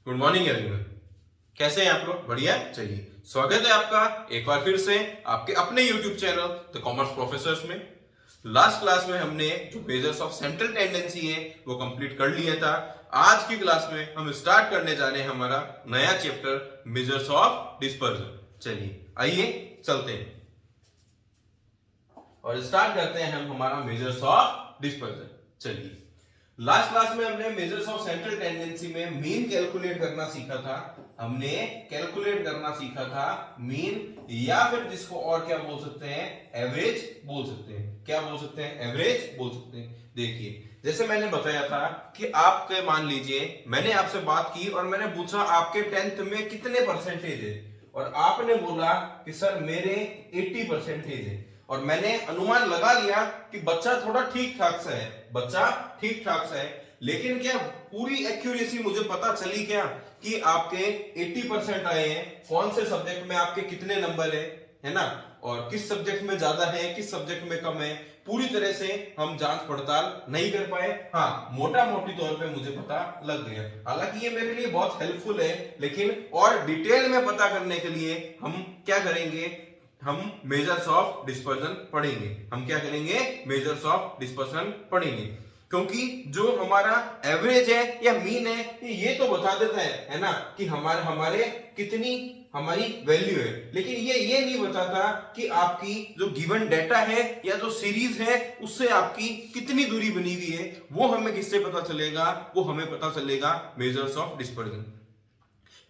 Good morning everyone. कैसे हैं आप लोग? बढ़िया। चलिए, स्वागत है आपका एक बार फिर से आपके अपने YouTube channel the commerce professors में। लास्ट क्लास में हमने जो मेजर्स ऑफ सेंट्रल टेंडेंसी है वो कंप्लीट कर लिया था। आज की क्लास में हम स्टार्ट करने जा रहे हैं हमारा नया चैप्टर मेजर्स ऑफ डिस्पर्जन। चलिए आइए चलते हैं और स्टार्ट करते हैं हम हमारा मेजर्स ऑफ डिस्पर्जन। चलिए, लास्ट क्लास में हमने मेजर्स ऑफ सेंट्रल टेंडेंसी में मीन कैलकुलेट करना सीखा था। हमने कैलकुलेट करना सीखा था मीन, या फिर जिसको और क्या बोल सकते हैं, एवरेज बोल सकते हैं। क्या बोल सकते हैं? एवरेज बोल सकते हैं। देखिए, जैसे मैंने बताया था कि आपके मान लीजिए मैंने आपसे बात की और मैंने पूछा आपके 10th में कितने परसेंटेज है, और आपने बोला कि सर मेरे 80% है, और मैंने अनुमान लगा लिया कि बच्चा थोड़ा ठीक ठाक सा है, बच्चा ठीक ठाक सा है। लेकिन क्या पूरी एक्यूरेसी मुझे पता चली क्या कि आपके 80% आए हैं? कौन से सब्जेक्ट में आपके कितने नंबर है ना, और किस सब्जेक्ट में ज्यादा है, किस सब्जेक्ट में कम है, पूरी तरह से हम जांच पड़ताल नहीं कर पाए। हाँ, मोटा मोटी तौर पे मुझे पता लग गया। हालांकि ये मेरे लिए बहुत हेल्पफुल है, लेकिन और डिटेल में पता करने के लिए हम क्या करेंगे, हम मेजर्स ऑफ डिस्पर्जन पढ़ेंगे। हम क्या करेंगे? मेजर्स ऑफ डिस्पर्जन पढ़ेंगे, क्योंकि जो हमारा एवरेज है या मीन है ये तो बता देता है ना, कि हमारे कितनी हमारी वैल्यू है, लेकिन ये नहीं बताता कि आपकी जो गिवन डेटा है या जो सीरीज है उससे आपकी कितनी दूरी बनी हुई है। वो हमें किससे पता चलेगा? वो हमें पता चलेगा मेजर्स ऑफ डिस्पर्जन।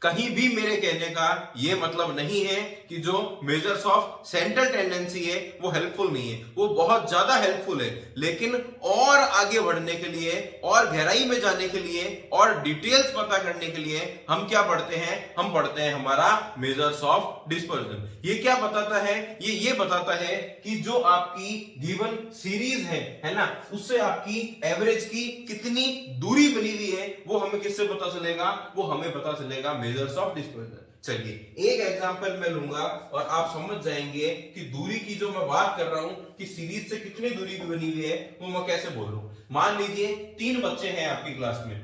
कहीं भी मेरे कहने का ये मतलब नहीं है कि जो मेजर्स ऑफ सेंट्रल टेंडेंसी है वो हेल्पफुल नहीं है, वो बहुत ज्यादा हेल्पफुल है। लेकिन और आगे बढ़ने के लिए, और गहराई में जाने के लिए, और डिटेल्स पता करने के लिए हम क्या पढ़ते हैं? हम पढ़ते हैं हमारा मेजर्स ऑफ डिस्पर्जन। ये क्या बताता है? ये बताता है कि जो आपकी गिवन सीरीज है ना, उससे आपकी एवरेज की कितनी दूरी बनी हुई है, वो हमें किससे पता चलेगा? वो हमें पता चलेगा मेजर्स ऑफ डिस्पर्जन। चलिए, एक एग्जांपल मैं लूंगा और आप समझ जाएंगे कि दूरी की जो मैं बात कर रहा हूं कि सीरीज से कितनी दूरी बनी हुई है, वो मैं कैसे बोल रहा हूं। मान लीजिए 3 बच्चे हैं आपकी क्लास में,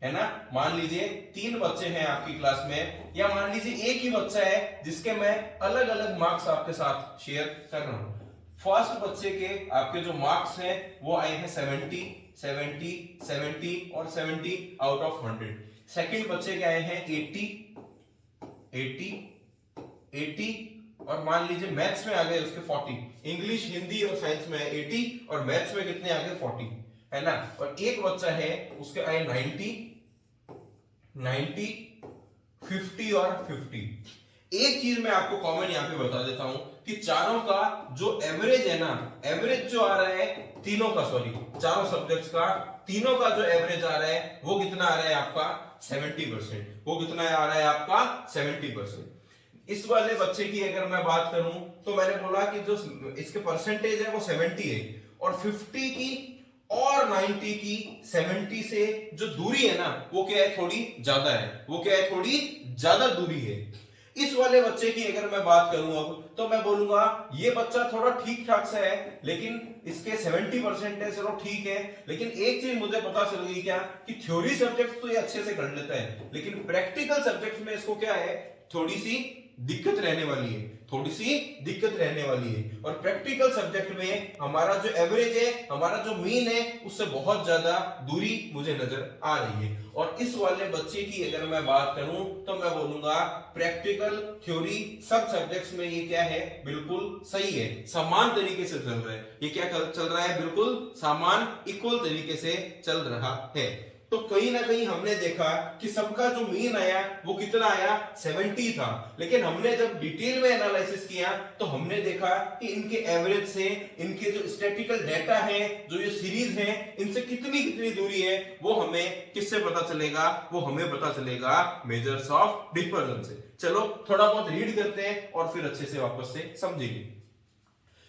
है ना। मान लीजिए 3 बच्चे हैं आपकी क्लास में, या मान लीजिए एक ही बच्चा है जिसके मैं अलग अलग मार्क्स आपके साथ शेयर कर रहा हूं। फर्स्ट बच्चे के आपके जो मार्क्स हैं वो आए हैं 70, 70, 70 और 70 आउट ऑफ 100। सेकंड बच्चे के आए हैं 80, 80, 80, और मान लीजिए मैथ्स में आ गए उसके 40। इंग्लिश, हिंदी और साइंस में 80 और मैथ्स में कितने आ गए? 40, है ना। और एक बच्चा है उसके आए 90, 90, 50 और 50। एक चीज मैं आपको कॉमन यहां पे बता देता हूं कि चारों का जो एवरेज है ना, एवरेज जो आ रहा है तीनों का, सॉरी चारों सब्जेक्ट्स का, तीनों का जो एवरेज आ रहा है वो कितना आ रहा है आपका? 70%। वो कितना आ रहा है आपका? 70%। इस वाले बच्चे की अगर मैं बात करूं तो मैंने बोला कि जो इसके परसेंटेज है वो 70 है, और 50 की और 90 की 70 से जो दूरी है ना वो क्या है? थोड़ी ज्यादा है। वो क्या है? थोड़ी ज्यादा दूरी है। इस वाले बच्चे की अगर मैं बात करूं अब, तो मैं बोलूंगा ये बच्चा थोड़ा ठीक ठाक सा है, लेकिन इसके 70% है, चलो ठीक है। लेकिन एक चीज मुझे पता चल गई क्या, कि थ्योरी सब्जेक्ट तो ये अच्छे से कर लेता है, लेकिन प्रैक्टिकल सब्जेक्ट में इसको क्या है? थोड़ी सी दिक्कत रहने वाली है, थोड़ी सी दिक्कत रहने वाली है। और प्रैक्टिकल सब्जेक्ट में हमारा जो एवरेज है, हमारा जो मीन है, उससे बहुत ज्यादा दूरी मुझे नजर आ रही है। और इस वाले बच्चे की अगर मैं बात करूं तो मैं बोलूंगा प्रैक्टिकल थ्योरी सब सब्जेक्ट्स में ये क्या है? बिल्कुल सही है, समान तरीके से चल रहा है। ये क्या चल रहा है? बिल्कुल समान, इक्वल तरीके से चल रहा है। तो कहीं ना कहीं हमने देखा कि सबका जो मीन आया वो कितना आया? 70 था। लेकिन हमने जब डिटेल में एनालिसिस किया तो हमने देखा कि इनके एवरेज से, इनके जो स्टैटिस्टिकल डाटा है, जो ये सीरीज है, इनसे कितनी कितनी दूरी है, वो हमें किससे पता चलेगा? वो हमें पता चलेगा मेजर्स ऑफ डिस्पर्जन से। चलो थोड़ा बहुत रीड करते हैं और फिर अच्छे से वापस से समझेंगे।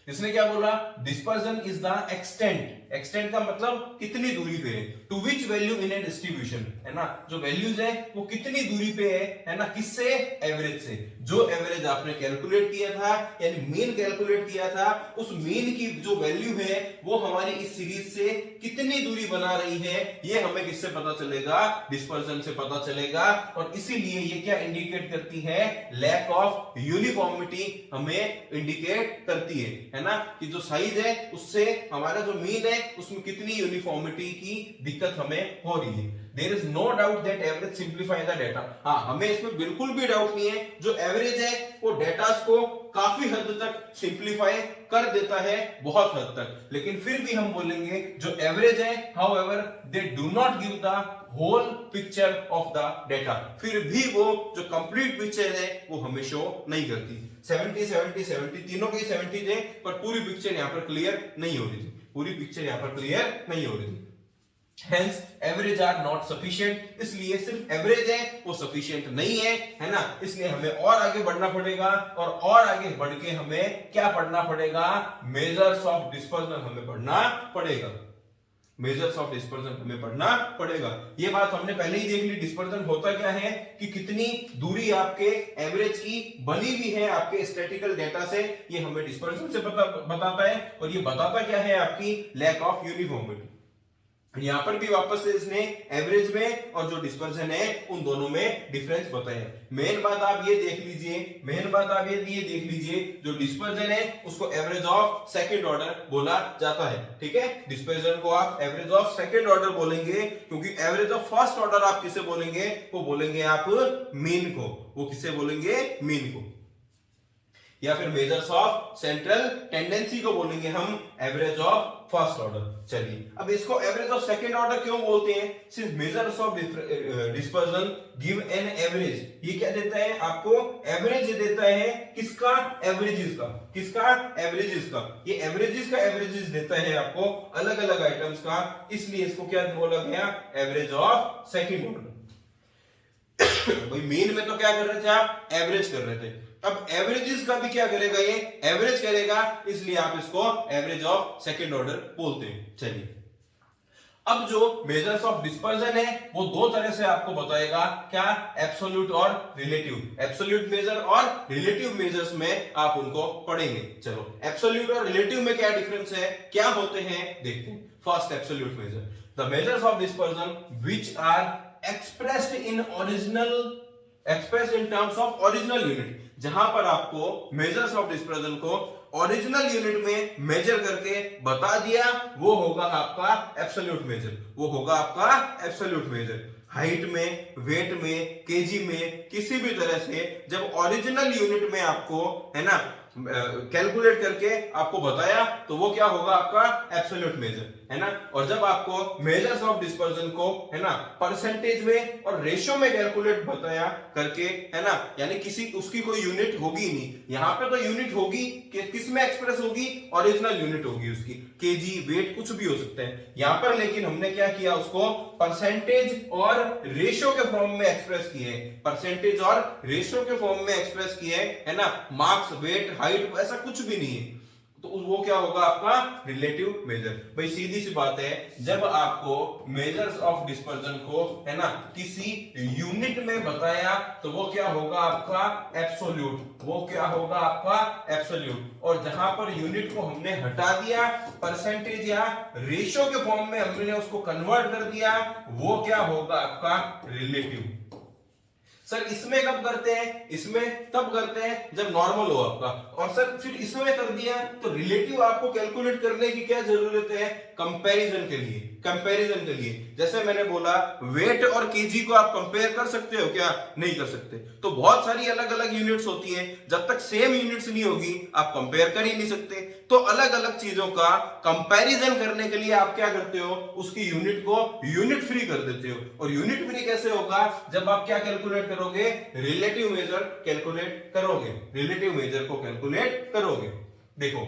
इसने क्या बोला? Dispersion is the extent, extent का मतलब कितनी दूरी पे है, to which value in a distribution, है ना, जो वैल्यूज है वो कितनी दूरी पे है ना, किससे, एवरेज से। जो एवरेज आपने कैलकुलेट किया था यानी मीन कैलकुलेट किया था, उस मीन की जो वैल्यू है वो हमारी इस सीरीज से कितनी दूरी बना रही है, ये हमें किससे पता चलेगा, डिस्पर्जन से पता चलेगा। और इसीलिए ये क्या इंडिकेट करती है, लैक ऑफ यूनिफॉर्मिटी हमें इंडिकेट करती है ना, कि जो साइज है उससे हमारा जो मीन है उसमें कितनी यूनिफॉर्मिटी की दिक्कत हमें हो रही है। There is no doubt that average simplify the data. हाँ, हमें इसमें बिल्कुल भी डाउट नहीं है, जो एवरेज है वो डेटा को काफी हद तक सिंप्लीफाई कर देता है, बहुत हद तक। लेकिन फिर भी हम बोलेंगे जो एवरेज है, however they do not give the whole picture of the data, फिर भी वो जो कंप्लीट पिक्चर है वो हमें शो नहीं करती। 70 70 70 तीनों के 70 थे, पर पूरी पिक्चर यहाँ पर क्लियर नहीं हो रही थी, पूरी पिक्चर यहाँ पर क्लियर नहीं हो रही थी। Hence, average are not sufficient, इसलिए सिर्फ एवरेज है वो sufficient नहीं है ना, इसलिए हमें और आगे बढ़ना पड़ेगा, और आगे बढ़ के हमें क्या पढ़ना पड़ेगा, मेजर्स ऑफ डिस्पर्जन हमें पढ़ना पड़ेगा, मेजर्स ऑफ डिस्पर्जन हमें पढ़ना पड़ेगा। ये बात हमने पहले ही देख ली, डिस्पर्जन होता क्या है कि कितनी दूरी आपके एवरेज की बनी हुई है आपके स्टैटिकल डेटा से, ये हमें डिस्पर्जन से बताता है। और ये बताता क्या है, आपकी लैक ऑफ यूनिफॉर्मिटी। यहां पर भी वापस से इसने एवरेज में और जो डिस्पर्जन है उन दोनों में डिफरेंस बताया। मेन बात आप ये देख लीजिए, मेन बात आप ये देख लीजिए, जो डिस्पर्जन है उसको एवरेज ऑफ सेकंड ऑर्डर बोला जाता है, ठीक है। डिस्पर्जन को आप एवरेज ऑफ सेकंड ऑर्डर बोलेंगे, क्योंकि एवरेज ऑफ फर्स्ट ऑर्डर आप किसे बोलेंगे, वो बोलेंगे आप मीन को, वो किसे बोलेंगे, मीन को। या फिर मेजर्स ऑफ सेंट्रल टेंडेंसी को बोलेंगे हम एवरेज ऑफ फर्स्ट ऑर्डर। चलिए, अब इसको एवरेज ऑफ सेकंड ऑर्डर क्यों बोलते हैं, सिर्फ measures of dispersion give an average, ये क्या देता है आपको, एवरेज देता है, किसका, एवरेजेस का, किसका, एवरेजेस का, ये एवरेजेस का एवरेजेस देता है आपको अलग अलग आइटम्स का, इसलिए इसको क्या बोला गया, एवरेज ऑफ सेकंड ऑर्डर। भाई मीन में तो क्या कर रहे थे आप, एवरेज कर रहे थे, अब एवरेजेस का भी क्या करेगा, ये एवरेज करेगा, इसलिए आप इसको एवरेज ऑफ सेकंड ऑर्डर बोलते हैं। चलिए, अब जो मेजर्स ऑफ डिस्पर्जन है वो दो तरह से आपको बताएगा, क्या, एब्सोल्यूट और रिलेटिव। एब्सोल्यूट मेजर और रिलेटिव मेजर्स में आप उनको पढ़ेंगे। चलो, एब्सोल्यूट और रिलेटिव में क्या डिफरेंस है, क्या होते हैं, देखते हैं। First, absolute measure, the measures of dispersion which are expressed in terms of original unit, जहां पर आपको मेजर्स ऑफ डिस्पर्जन को ओरिजिनल यूनिट में मेजर करके बता दिया, वो होगा आपका एब्सोल्यूट मेजर, वो होगा आपका एब्सोल्यूट मेजर। हाइट में, वेट में, केजी में, किसी भी तरह से जब ओरिजिनल यूनिट में आपको, है ना, कैलकुलेट करके आपको बताया, तो वो क्या होगा, आपका एब्सोल्यूट मेजर, है ना। और जब आपको मेजर्स ऑफ डिस्पर्जन को, है ना, परसेंटेज में और रेशियो में कैलकुलेट बताया करके, है ना, यानी किसी उसकी कोई यूनिट होगी नहीं, यहां पे तो यूनिट होगी कि किस में एक्सप्रेस होगी, ओरिजिनल यूनिट होगी उसकी, केजी, वेट, कुछ भी हो सकता है। यहां पर लेकिन हमने क्या किया, उसको परसेंटेज और रेशियो के फॉर्म में एक्सप्रेस किए, परसेंटेज और रेशियो के फॉर्म में एक्सप्रेस किए, है ना। मार्क्स, वेट, हाइट, ऐसा कुछ भी नहीं है, तो वो क्या होगा, आपका रिलेटिव मेजर। भाई सीधी सी बात है, जब आपको मेजर्स ऑफ डिस्पर्जन को, है ना, किसी यूनिट में बताया, तो वो क्या होगा, आपका एब्सोल्यूट, वो क्या होगा, आपका एब्सोल्यूट। और जहां पर यूनिट को हमने हटा दिया, परसेंटेज या रेशियो के फॉर्म में हमने उसको कन्वर्ट कर दिया, वो क्या होगा, आपका रिलेटिव। सर इसमें कब करते हैं, इसमें तब करते हैं जब नॉर्मल हो आपका, और सर फिर इसमें कर दिया तो रिलेटिव आपको कैलकुलेट करने की क्या जरूरत है, कंपैरिजन के लिए, कंपैरिजन के लिए। जैसे मैंने बोला, वेट और केजी को आप कंपेयर कर सकते हो क्या, नहीं कर सकते, तो बहुत सारी अलग अलग यूनिट्स होती हैं, जब तक सेम यूनिट्स नहीं होगी आप कंपेयर कर ही नहीं सकते। तो अलग अलग चीजों का कंपैरिजन करने के लिए आप क्या करते हो, उसकी यूनिट को यूनिट फ्री कर देते हो। और यूनिट फ्री कैसे होगा, जब आप क्या कैलकुलेट करोगे, रिलेटिव मेजर कैलकुलेट करोगे, रिलेटिव मेजर को कैलकुलेट करोगे। देखो,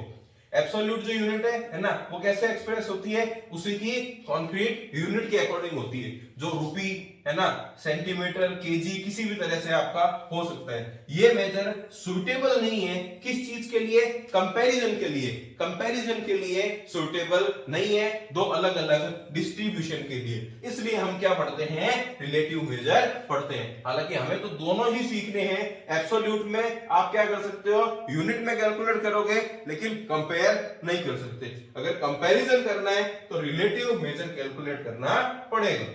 एब्सोल्यूट जो यूनिट है ना, वो कैसे एक्सप्रेस होती है, उसी की कॉन्क्रीट यूनिट के अकॉर्डिंग होती है। जो रुपी, है है ना, सेंटीमीटर, केजी, किसी भी तरह से आपका हो सकता है। ये मेजर सुटेबल नहीं है किस चीज के लिए, कंपैरिजन के लिए, कंपैरिजन के लिए सुटेबल नहीं है, दो अलग अलग डिस्ट्रीब्यूशन के लिए। इसलिए हम क्या पढ़ते हैं, रिलेटिव मेजर पढ़ते हैं। हालांकि हमें तो दोनों ही सीखने हैं। एब्सोल्यूट में आप क्या कर सकते हो, यूनिट में कैलकुलेट करोगे, लेकिन कंपेयर नहीं कर सकते। अगर कंपैरिजन करना है तो रिलेटिव मेजर कैलकुलेट करना पड़ेगा।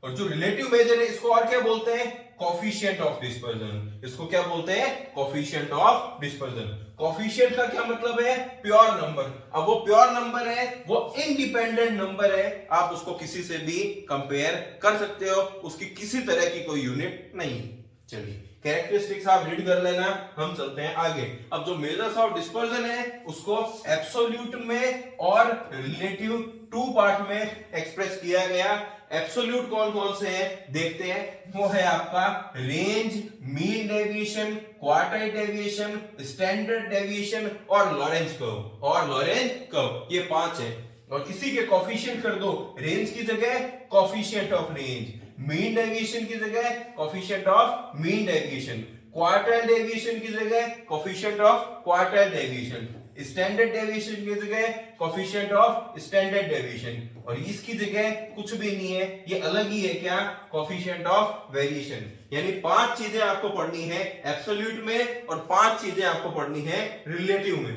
और जो रिलेटिव मेजर है इसको और क्या बोलते हैं, कोफिशिएंट ऑफ डिस्पर्जन। इसको क्या बोलते हैं, कोफिशिएंट ऑफ डिस्पर्जन। कोफिशिएंट का क्या मतलब है, प्योर नंबर। अब वो प्योर नंबर है, वो इंडिपेंडेंट नंबर है, आप उसको किसी से भी कंपेयर कर सकते हो, उसकी किसी तरह की कोई यूनिट नहीं। चलिए कैरेक्टरिस्टिक्स आप रीड कर लेना, हम चलते हैं आगे। अब जो मेजर्स ऑफ डिस्पर्जन है उसको एब्सोल्यूट में और रिलेटिव टू पार्ट में एक्सप्रेस किया गया। एब्सोल्यूट कौन कौन से हैं देखते हैं, वो है आपका range, mean deviation, quartile deviation, standard deviation और लॉरेंज कर्व। और लॉरेंज कर्व, ये 5 है। और किसी के कोफिशिएंट कर दो, रेंज की जगह coefficient of range, mean deviation की जगह coefficient of mean deviation, quartile deviation की जगह coefficient of quartile deviation, standard deviation की जगह कोफिशिएंट ऑफ स्टैंडर्ड डेविएशन, और इसकी जगह कुछ भी नहीं है, ये अलग ही है, क्या, कोफिशिएंट ऑफ वेरिएशन। यानी 5 चीजें आपको पढ़नी है एब्सोल्यूट में और 5 चीजें आपको पढ़नी है रिलेटिव में।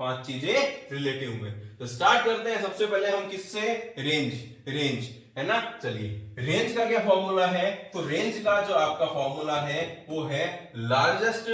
5 चीजें रिलेटिव में। तो स्टार्ट करते हैं सबसे पहले हम किससे, रेंज है ना। चलिए रेंज का क्या फॉर्मूला है, तो रेंज का जो आपका फॉर्मूला है वो है largest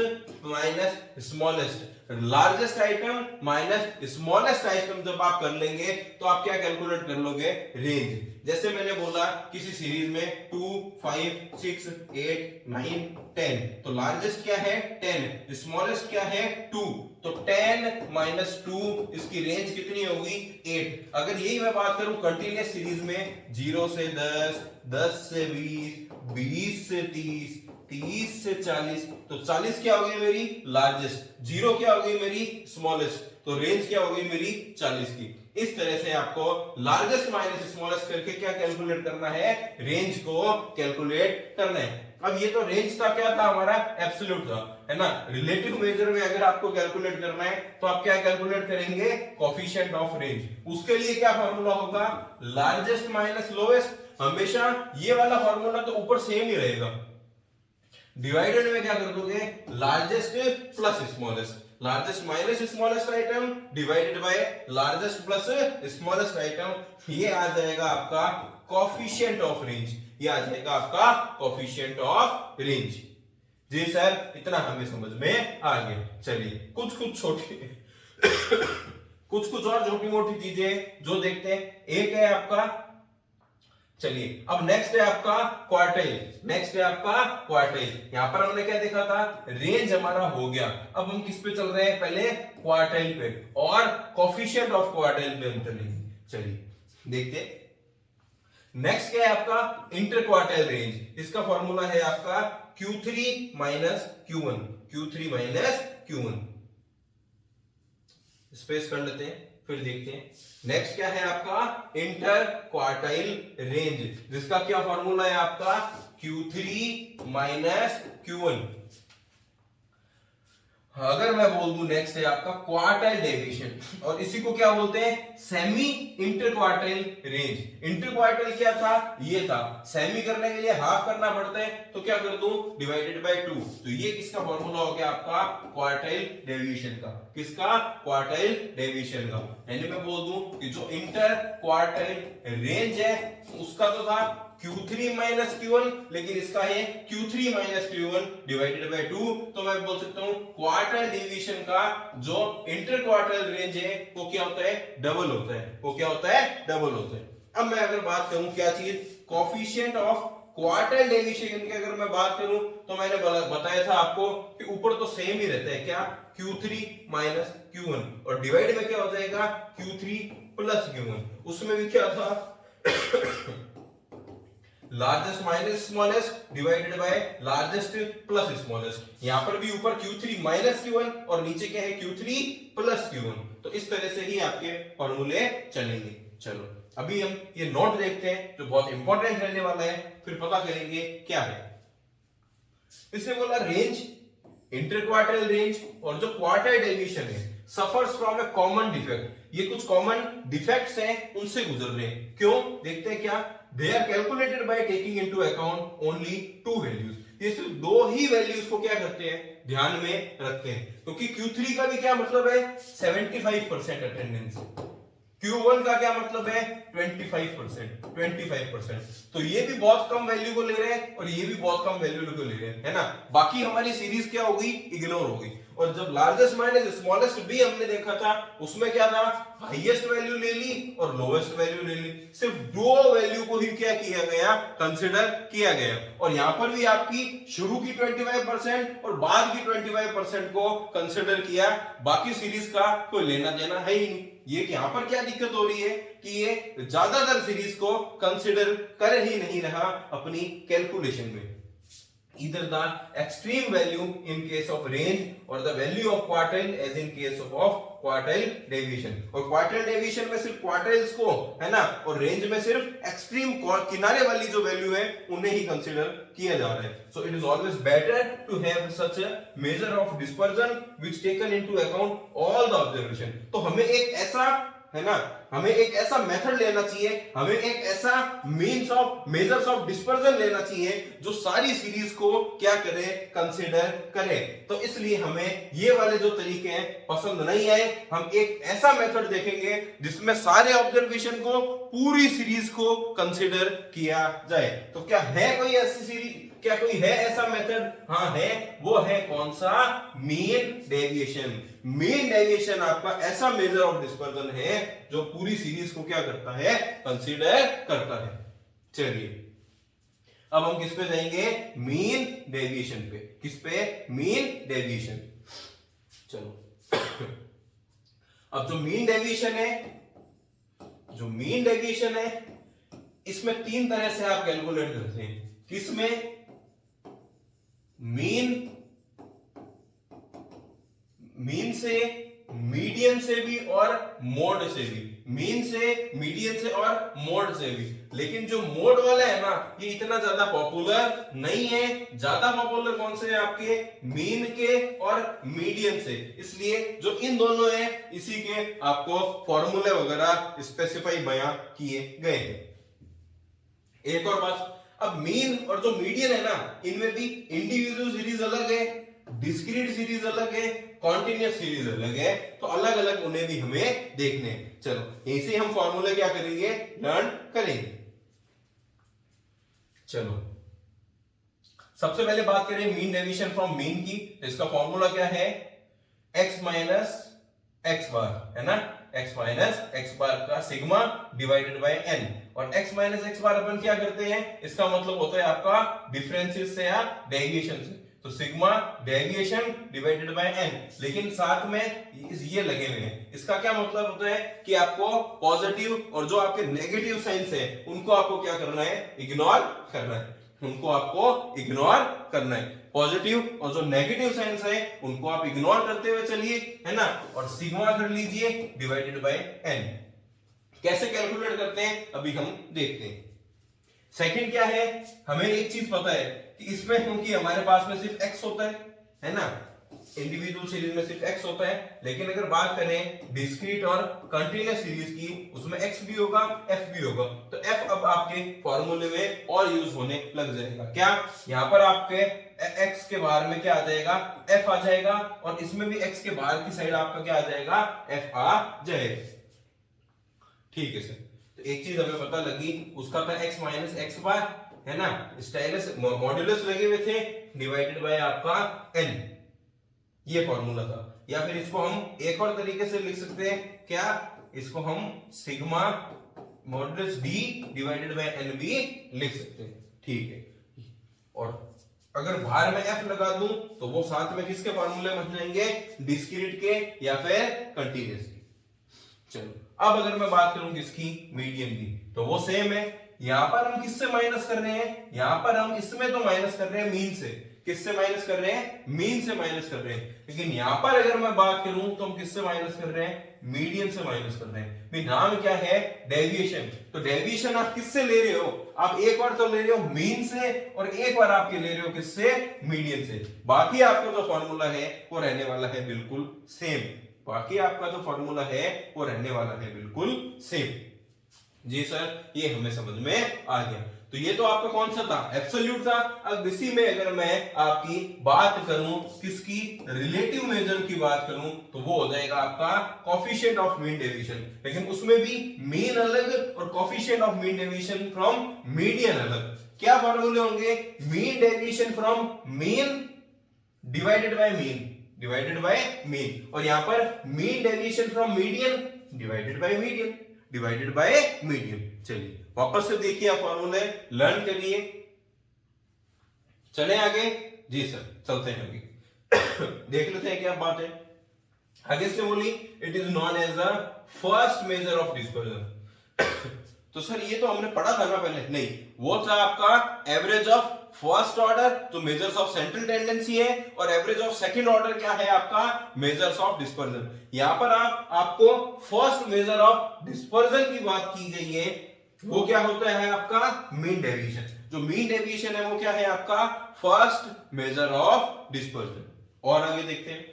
minus smallest. Largest item minus smallest item जब आप कर लेंगे तो आप क्या कैलकुलेट कर लोगे, रेंज। जैसे मैंने बोला किसी सीरीज में 2, 5, 6, 8, 9, 10, तो लार्जेस्ट क्या है 10, स्मॉलेस्ट क्या है 2, तो 10 माइनस 2 इसकी रेंज कितनी होगी 8। अगर यही मैं बात करूं कंटिन्यूअस सीरीज में 0 से 10, 10 से 20, 20 से 30, 30 से 40, तो 40 क्या हो गई मेरी लार्जेस्ट, 0 क्या हो गई मेरी स्मॉलेस्ट, तो रेंज क्या हो गई मेरी 40 की। इस तरह से आपको लार्जेस्ट माइनस स्मॉलेस्ट करके क्या कैलकुलेट करना है, रेंज को कैलकुलेट करना है। अब ये तो रेंज था, क्या था हमारा, एब्सोल्यूट था, है ना। रिलेटिव मेजर में अगर आपको कैलकुलेट करना है तो आप क्या कैलकुलेट करेंगे, कोफिशिएंट ऑफ रेंज। उसके लिए क्या फार्मूला होगा, लार्जेस्ट माइनस लोएस्ट। हमेशा ये वाला फार्मूला तो ऊपर सेम ही रहेगा, डिवाइडेड में क्या कर दोगे, largest plus smallest, largest minus smallest item divided by largest plus smallest item. ये आ जाएगा आपका कोफिशिएंट ऑफ रेंज, ये आ जाएगा आपका कोफिशिएंट ऑफ रेंज। जी सर, इतना हमें समझ में आ गया। चलिए कुछ छोटी कुछ और छोटी मोटी चीजें जो देखते हैं। एक है आपका, चलिए अब नेक्स्ट है आपका क्वार्टाइल। नेक्स्ट है आपका क्वार्टाइल। यहां पर हमने क्या देखा था, रेंज हमारा हो गया। अब हम किस पे चल रहे हैं, पहले क्वार्टाइल पे और कोफिशिएंट ऑफ क्वार्टाइल पे हम चलेंगे। चलिए देखते हैं। नेक्स्ट क्या है आपका, इंटर क्वार्टाइल रेंज। इसका फॉर्मूला है आपका Q3 minus Q1, Q3 minus Q1। Space कर लेते हैं फिर देखते हैं। नेक्स्ट क्या है आपका, इंटर क्वार्टाइल रेंज, जिसका क्या फॉर्मूला है आपका Q3 माइनस Q1। अगर मैं बोल दूं नेक्स्ट है आपका क्वार्टाइल डेविएशन, और इसी को क्या बोलते हैं, semi inter quartile range. Inter quartile क्या था, ये था, सेमी करने के लिए हाफ करना पड़ता है, तो क्या कर दूं, डिवाइडेड बाय 2। तो ये किसका फॉर्मूला हो गया आपका, क्वार्टाइल डेविएशन का। किसका, क्वार्टाइल डेविएशन का। यानी मैं बोल दूं कि जो इंटर क्वार्टाइल रेंज है उसका तो था Q3 माइनस Q1, लेकिन इसका है Q3 minus Q1 divided by 2। तो मैं बोल सकता हूं क्वार्टाइल डेविएशन का जो इंटर क्वार्टाइल रेंज है वो क्या होता है, डबल होता है। वो क्या होता है, डबल होता है। अब मैं अगर बात करूं क्या चीज, कोफिशिएंट ऑफ क्वार्टाइल डेविएशन की अगर मैं बात करूं तो मैंने बताया था आपको कि ऊपर तो सेम ही रहता है, क्या, Q3 माइनस Q1, और डिवाइड में क्या हो जाएगा Q3 प्लस Q1। उसमें भी क्या था largest minus smallest divided by largest plus smallest. यहां पर भी ऊपर Q3 माइनस Q1 और नीचे क्या है Q3 प्लस Q1। तो इस तरह से ही आपके फॉर्मूले चलेंगे। चलो अभी हम ये नोट देखते हैं जो बहुत इंपॉर्टेंट रहने वाला है, फिर पता करेंगे क्या है। इसने बोला रेंज, इंटरक्वार्टाइल रेंज और जो क्वार्टाइल डेविएशन है suffers from A common defect. ये कुछ कॉमन डिफेक्ट्स हैं, उनसे गुजर रहे हैं। क्यों, देखते हैं क्या। They are calculated by taking into account only 2 values. ये सिर्फ 2 ही वैल्यूज को क्या करते हैं, ध्यान में रखते हैं। क्योंकि Q3 का भी क्या मतलब है, 75% अटेंडेंस। Q1 का क्या मतलब है, 25%। तो ये भी बहुत कम वैल्यू को ले रहे हैं और ये भी बहुत कम वैल्यू को ले रहे हैं, है ना। बाकी हमारी सीरीज क्या होगी, इग्नोर होगी। और जब लार्जेस्ट माइनस स्मॉलेस्ट भी हमने देखा था, उसमें क्या था, हाईएस्ट वैल्यू ले ली और लोवेस्ट वैल्यू ले ली। सिर्फ 2 वैल्यू को ही क्या किया गया, कंसिडर किया गया। और यहां पर भी आपकी शुरू की 25% और बाद की 25% को कंसिडर किया। बाकी सीरीज का कोई लेना देना है ही नहीं। ये यहां पर क्या दिक्कत हो रही है कि ये ज्यादातर सीरीज को कंसिडर कर ही नहीं रहा अपनी कैलकुलेशन में। Either the extreme value in case of range or the value of quartile as in case of quartile deviation। और quartile deviation में सिर्फ quartiles को, है ना, और range में सिर्फ extreme किनारे वाली जो वैल्यू है उन्हें ही कंसीडर किया जा रहा है। So it is always better to have such a measure of dispersion which taken into account all the observation। तो हमें एक ऐसा, है ना, हमें एक ऐसा मेथड लेना चाहिए, हमें एक ऐसा means of measures of dispersion लेना चाहिए जो सारी सीरीज को क्या करे, कंसीडर करे। तो इसलिए हमें ये वाले जो तरीके हैं पसंद नहीं आए। हम एक ऐसा मेथड देखेंगे जिसमें सारे ऑब्जर्वेशन को, पूरी सीरीज को कंसीडर किया जाए। तो क्या है कोई ऐसी सीरीज, क्या कोई है ऐसा मेथड? हाँ है। वो है कौन सा, मीन डेविएशन। मीन डेविएशन आपका ऐसा मेजर ऑफ डिस्पर्जन है जो पूरी सीरीज को क्या करता है, कंसीडर करता है। चलिए अब हम किस पे जाएंगे, मीन डेविएशन पे। किस पे, मीन डेविएशन। चलो अब जो मीन डेविएशन है, जो मीन डेविएशन है इसमें 3 तरह से आप कैलकुलेट करते हैं। किसमें, मीन से, मीडियन से भी और मोड से भी। मीन से, मीडियन से और मोड से भी। लेकिन जो मोड वाला है ना, ये इतना ज्यादा पॉपुलर नहीं है। ज्यादा पॉपुलर कौन से है आपके, मीन के और मीडियन से। इसलिए जो इन दोनों है इसी के आपको फॉर्मूले वगैरह स्पेसिफाई बयां किए गए हैं। एक और बात, अब मीन और जो मीडियन है ना, इनमें भी इंडिविजुअल सीरीज अलग है, डिस्क्रीट सीरीज अलग है, कॉन्टिन्यूअस सीरीज अलग है। तो अलग अलग उन्हें भी हमें देखने। चलो यहीं से हम फॉर्मूला क्या करेंगे, लर्न करेंगे। चलो सबसे पहले बात करें मीन डेविएशन फ्रॉम मीन की। तो इसका फॉर्मूला क्या है, x माइनस एक्स बार, है ना, x माइनस एक्स बार का सिग्मा डिवाइडेड बाय n। और x माइनस एक्स बार अपन क्या करते हैं, इसका मतलब होता है आपका डिफरेंसेस से या डेविएशन से। तो sigma deviation divided by n। लेकिन साथ में ये लगे हुए हैं। इसका क्या मतलब होता है कि आपको पॉजिटिव और जो आपके नेगेटिव साइंस है उनको आपको क्या करना है, इग्नोर करना है। उनको आपको इग्नोर करना है। पॉजिटिव और जो नेगेटिव साइंस है उनको आप इग्नोर करते हुए चलिए, है ना। और सिग्मा कर लीजिए डिवाइडेड बाय n। कैसे कैलकुलेट करते हैं अभी हम देखते हैं। सेकंड क्या है, हमें एक चीज पता है कि इसमें क्योंकि हमारे पास में सिर्फ x होता है ना, इंडिविजुअल सीरीज में सिर्फ x होता है। लेकिन अगर बात करें डिस्क्रीट और कंटीन्यूअस सीरीज की, उसमें x भी होगा, f भी होगा। तो f अब आपके फॉर्मूले में और यूज होने लग जाएगा। क्या, यहाँ पर आपके x के बाहर में क्या आ जाएगा, f आ जाएगा। और इसमें भी x के बाहर की साइड आपका क्या आ जाएगा, f आ जाएगा। ठीक है सर। तो एक चीज हमें पता लगी, उसका था x माइनस एक्स बार, है ना, स्टाइलस मॉड्यूलस लगे हुए थे डिवाइडेड बाय आपका n। ये फॉर्मूला था। या फिर इसको हम एक और तरीके से लिख सकते हैं, क्या, इसको हम sigma modulus d divided by n भी लिख सकते हैं। ठीक है। और अगर बाहर में f लगा दूं तो वो साथ में किसके फॉर्मूले बन जाएंगे, डिस्क्रीट के या फिर कंटीन्यूअस के। चलो अब अगर मैं बात करूं किसकी, मीडियन की, तो वो सेम है। यहां पर हम किससे माइनस कर रहे हैं, यहां पर हम इसमें तो माइनस कर रहे हैं मीन से। किससे माइनस कर रहे हैं? मीन से माइनस कर रहे हैं। लेकिन यहां पर अगर मैं बात करूं तो हम किससे माइनस कर रहे हैं? मीडियन से माइनस कर रहे हैं। भाई नाम क्या है? डेविएशन। तो डेविएशन आप किससे ले रहे हो? आप एक बार तो ले रहे हो मीन से और एक बार आपके ले रहे हो किससे? मीडियन से। बाकी आपका जो फॉर्मूला है वो रहने वाला है बिल्कुल सेम। बाकी आपका जो फॉर्मूला है वो रहने वाला है बिल्कुल सेम। जी सर, ये हमें समझ में आ गया। तो ये तो आपका कौन सा था? एब्सोल्यूट था। अब इसी में अगर मैं आपकी बात करूं, किसकी? रिलेटिव मेजर की बात करूं, तो वो हो जाएगा आपका कोफिशिएंट ऑफ मीन डेविएशन। लेकिन उसमें भी मीन अलग और coefficient of mean deviation from median अलग। क्या फॉर्मूले होंगे? Mean deviation from mean divided by mean, और यहां पर mean deviation from median divided by median. चलिए वापस से देखिए, आप फॉर्मूले लर्न करिए। चले आगे। जी सर, चलते हैं आगे। देख लेते हैं क्या बात है। आगे से बोली, it is known as the first measure of dispersion. तो सर ये तो हमने पढ़ा था ना पहले? नहीं, वो था आपका एवरेज ऑफ फर्स्ट ऑर्डर जो मेजर्स ऑफ सेंट्रल टेंडेंसी है, और एवरेज ऑफ सेकंड ऑर्डर क्या है आपका? Measures of dispersion. यहां पर आपको फर्स्ट मेजर ऑफ डिस्पर्जन की बात की गई है, वो क्या होता है आपका? Mean deviation. जो मीन डेविएशन है वो क्या है आपका? First measure of dispersion. और आगे देखते हैं।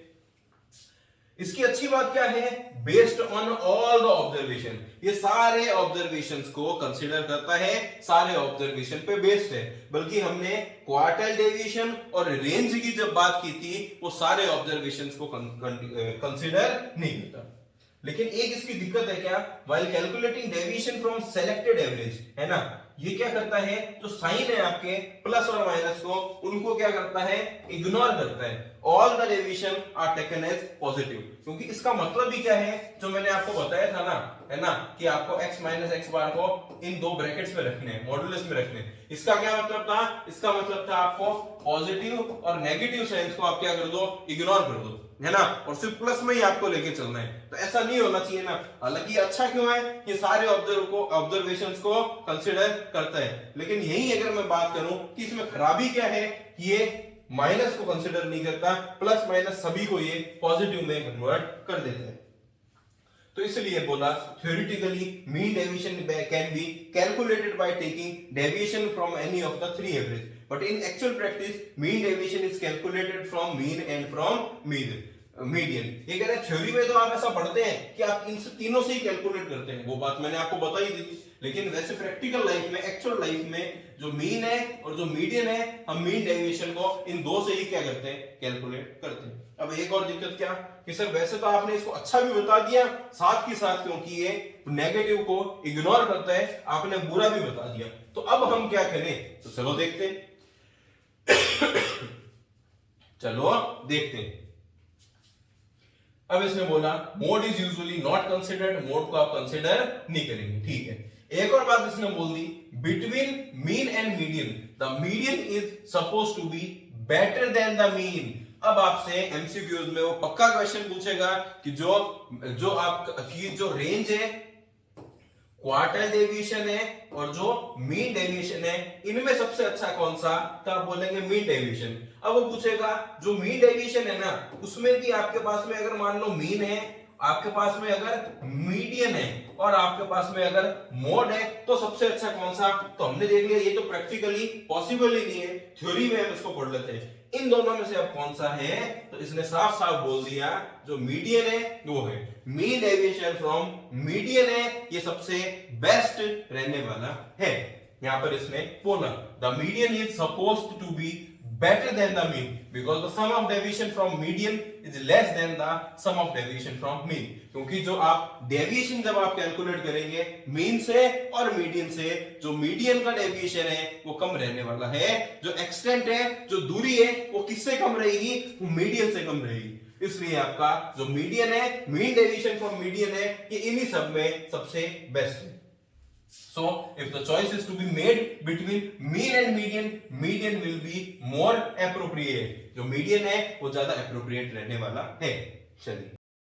इसकी अच्छी बात क्या है? Based on all the observation, ये सारे ऑब्जर्वेशंस को कंसीडर करता है, सारे ऑब्जर्वेशन पे बेस्ड है। बल्कि हमने क्वार्टाइल डेविएशन और रेंज की जब बात की थी, वो सारे ऑब्जर्वेशंस को कंसीडर नहीं करता। लेकिन एक इसकी दिक्कत है क्या? While calculating deviation from selected average, है ना, ये क्या करता है? जो साइन है आपके प्लस और माइनस को, उनको क्या करता है? इग्नोर करता है। All the deviation are taken as positive, क्योंकि इसका मतलब भी क्या है, जो मैंने आपको बताया था ना, है ना, कि आपको x माइनस एक्स बार को इन दो ब्रैकेट्स में रखने हैं, मॉडुलस में रखने हैं। इसका क्या मतलब था? इसका मतलब था आपको पॉजिटिव और नेगेटिव साइंस को आप क्या कर दो? इग्नोर कर दो, है ना, और सिर्फ प्लस में ही आपको लेके चलना है। तो ऐसा नहीं होना चाहिए ना। हालांकि अच्छा क्यों है? ये सारे ऑब्जर्वेशंस को कंसीडर करता है। लेकिन यही अगर मैं बात करूं कि इसमें खराबी क्या है, ये माइनस को कंसीडर नहीं करता, प्लस माइनस सभी को ये पॉजिटिव में कन्वर्ट कर देता है। तो इसलिए बोला, theoretically mean deviation can be calculated by taking deviation from any of the three average, but in actual practice mean deviation is calculated from mean and from median। ये कह रहे हैं थ्योरी में तो आप ऐसा पढ़ते हैं कि आप इन तीनों से ही कैलकुलेट करते हैं, वो बात मैंने आपको बताई थी। लेकिन वैसे प्रैक्टिकल लाइफ में, एक्चुअल लाइफ में, जो मीन है और जो मीडियन है, हम मीन डेविएशन को इन दो से ही क्या करते हैं? कैलकुलेट करते हैं। अब एक और दिक्कत क्या कि सर वैसे तो आपने इसको अच्छा भी बता दिया, साथ के साथ क्योंकि ये नेगेटिव को इग्नोर करता है, आपने बुरा भी बता दिया। तो अब हम क्या करें? तो चलो देखते हैं। चलो देखते हैं। अब इसने बोला mode is usually not considered, mode को आप कंसिडर नहीं करेंगे, ठीक है। एक और बात इसने बोल दी, between mean and median the median is suppose to be better than the mean. अब आपसे एमसीक्यूज में वो पक्का क्वेश्चन पूछेगा कि जो आपकी जो रेंज है, क्वार्टाइल डेविएशन है और जो मीन डेविएशन है, इनमें सबसे अच्छा कौन सा? तो आप बोलेंगे मीन डेविएशन। अब वो पूछेगा जो मीन डेविएशन है ना, उसमें भी आपके पास में अगर मान लो मीन है, आपके पास में अगर मीडियन है और आपके पास में अगर मोड है, तो सबसे अच्छा कौन सा? तो हमने देख लिया ये तो प्रैक्टिकली पॉसिबल ही नहीं है, थ्योरी में हम इसको पढ़ लेते हैं। इन दोनों में से अब कौन सा है? तो इसने साफ साफ बोल दिया जो मीडियन है वो है। मीन डेविएशन फ्रॉम मीडियन है, ये सबसे बेस्ट रहने वाला है। यहां पर इसने बोला the median is supposed to be better than the mean because the sum of deviation from median is less than the sum of deviation from mean। क्योंकि जो आप डेविएशन जब आप कैलकुलेट करेंगे मीन से और मीडियन से, जो मीडियन का डेविएशन है वो कम रहने वाला है, जो एक्सटेंट है, जो दूरी है, वो किससे कम रहेगी? वो मीडियन से कम रहेगी। इसलिए आपका जो मीडियन है, मीन डेविएशन फ्रॉम मीडियन है, ये इन्हीं सब में सबसे बेस्ट है। So if the choice is to be made between mean and median, median will be more appropriate। जो median है वो ज्यादा appropriate रहने वाला है। चलिए